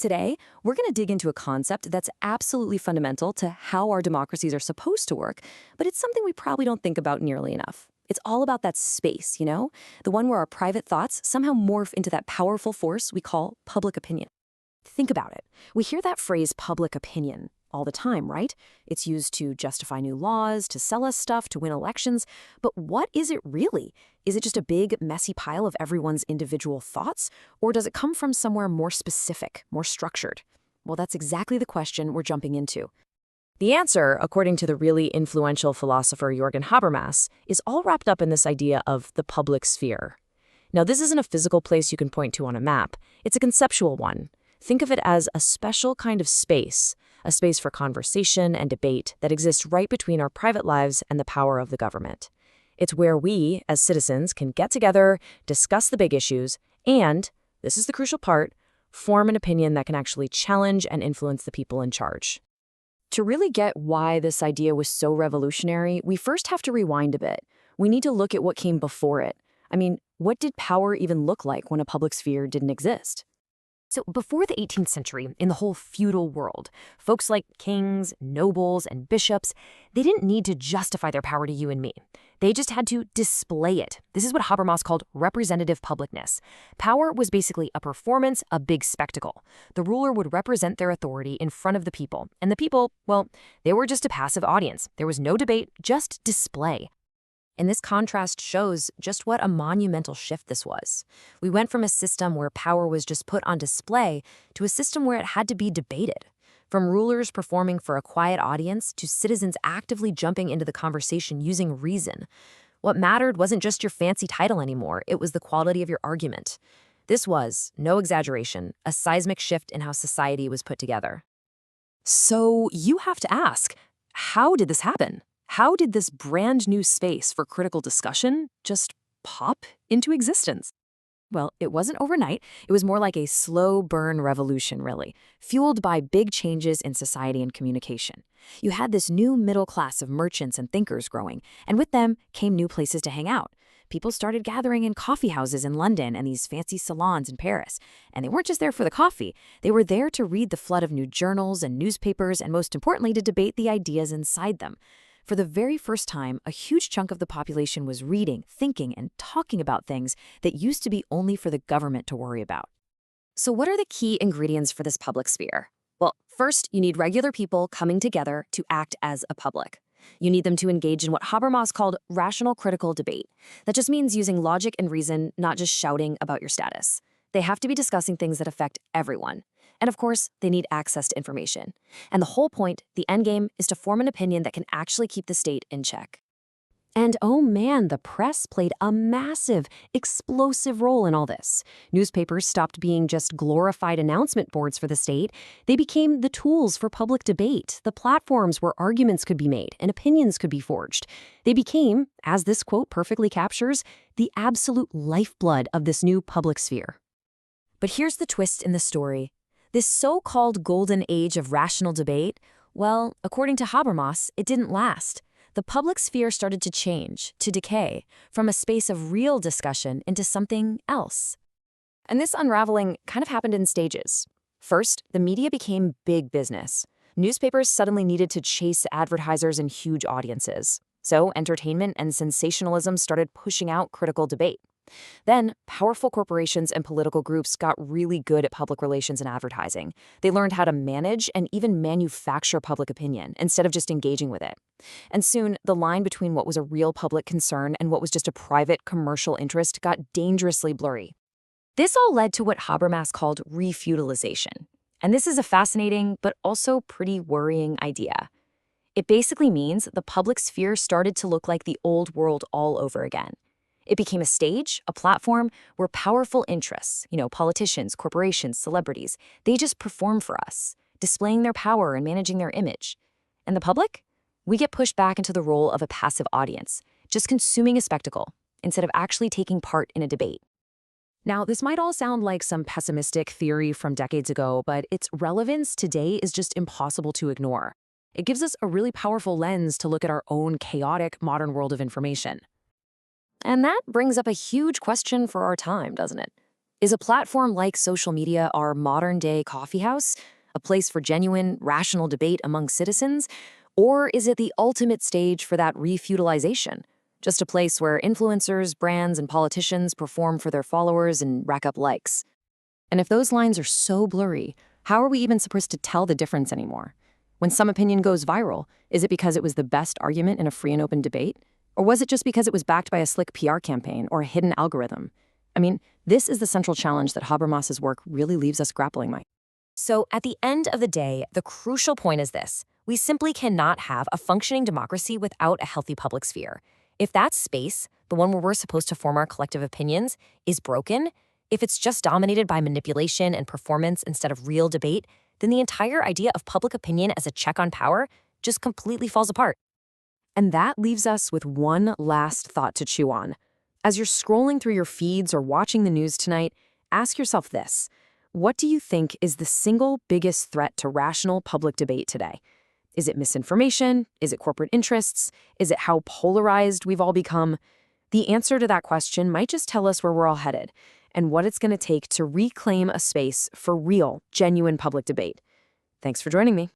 Today, we're going to dig into a concept that's absolutely fundamental to how our democracies are supposed to work, but it's something we probably don't think about nearly enough. It's all about that space, the one where our private thoughts somehow morph into that powerful force we call public opinion. Think about it. We hear that phrase public opinion all the time, right? It's used to justify new laws, to sell us stuff, to win elections. But what is it really? Is it just a big, messy pile of everyone's individual thoughts? Or does it come from somewhere more specific, more structured? Well, that's exactly the question we're jumping into. The answer, according to the really influential philosopher Jürgen Habermas, is all wrapped up in this idea of the public sphere. Now, this isn't a physical place you can point to on a map. It's a conceptual one. Think of it as a special kind of space, a space for conversation and debate that exists right between our private lives and the power of the government. It's where we, as citizens, can get together, discuss the big issues, and, this is the crucial part, form an opinion that can actually challenge and influence the people in charge. To really get why this idea was so revolutionary, we first have to rewind a bit. We need to look at what came before it. What did power even look like when a public sphere didn't exist? So before the 18th century, in the whole feudal world, folks like kings, nobles, and bishops, they didn't need to justify their power to you and me. They just had to display it. This is what Habermas called representative publicness. Power was basically a performance, a big spectacle. The ruler would represent their authority in front of the people, and the people, well, they were just a passive audience. There was no debate, just display. And this contrast shows just what a monumental shift this was. We went from a system where power was just put on display to a system where it had to be debated. From rulers performing for a quiet audience to citizens actively jumping into the conversation using reason. What mattered wasn't just your fancy title anymore, it was the quality of your argument. This was, no exaggeration, a seismic shift in how society was put together. So you have to ask, how did this happen? How did this brand new space for critical discussion just pop into existence? Well, it wasn't overnight. It was more like a slow burn revolution, really, fueled by big changes in society and communication. You had this new middle class of merchants and thinkers growing, and with them came new places to hang out. People started gathering in coffee houses in London and these fancy salons in Paris. And they weren't just there for the coffee. They were there to read the flood of new journals and newspapers, and most importantly, to debate the ideas inside them. For the very first time, a huge chunk of the population was reading, thinking, and talking about things that used to be only for the government to worry about. So what are the key ingredients for this public sphere? Well, first, you need regular people coming together to act as a public. You need them to engage in what Habermas called rational critical debate. That just means using logic and reason, not just shouting about your status. They have to be discussing things that affect everyone. And of course, they need access to information. And the whole point, the end game, is to form an opinion that can actually keep the state in check. And oh man, the press played a massive, explosive role in all this. Newspapers stopped being just glorified announcement boards for the state. They became the tools for public debate, the platforms where arguments could be made and opinions could be forged. They became, as this quote perfectly captures, the absolute lifeblood of this new public sphere. But here's the twist in the story. This so-called golden age of rational debate, well, according to Habermas, it didn't last. The public sphere started to change, to decay, from a space of real discussion into something else. And this unraveling kind of happened in stages. First, the media became big business. Newspapers suddenly needed to chase advertisers and huge audiences. So entertainment and sensationalism started pushing out critical debate. Then, powerful corporations and political groups got really good at public relations and advertising. They learned how to manage and even manufacture public opinion instead of just engaging with it. And soon, the line between what was a real public concern and what was just a private commercial interest got dangerously blurry. This all led to what Habermas called refeudalization. And this is a fascinating but also pretty worrying idea. It basically means the public sphere started to look like the old world all over again. It became a stage, a platform, where powerful interests, politicians, corporations, celebrities, they just perform for us, displaying their power and managing their image. And the public? We get pushed back into the role of a passive audience, just consuming a spectacle, instead of actually taking part in a debate. Now, this might all sound like some pessimistic theory from decades ago, but its relevance today is just impossible to ignore. It gives us a really powerful lens to look at our own chaotic modern world of information. And that brings up a huge question for our time, doesn't it? Is a platform like social media our modern-day coffee house, a place for genuine, rational debate among citizens? Or is it the ultimate stage for that refeudalization? Just a place where influencers, brands, and politicians perform for their followers and rack up likes? And if those lines are so blurry, how are we even supposed to tell the difference anymore? When some opinion goes viral, is it because it was the best argument in a free and open debate? Or was it just because it was backed by a slick PR campaign or a hidden algorithm? I mean, this is the central challenge that Habermas's work really leaves us grappling with. So, at the end of the day, the crucial point is this: we simply cannot have a functioning democracy without a healthy public sphere. If that space, the one where we're supposed to form our collective opinions, is broken, if it's just dominated by manipulation and performance instead of real debate, then the entire idea of public opinion as a check on power just completely falls apart. And that leaves us with one last thought to chew on. As you're scrolling through your feeds or watching the news tonight, ask yourself this: what do you think is the single biggest threat to rational public debate today? Is it misinformation? Is it corporate interests? Is it how polarized we've all become? The answer to that question might just tell us where we're all headed and what it's going to take to reclaim a space for real, genuine public debate. Thanks for joining me.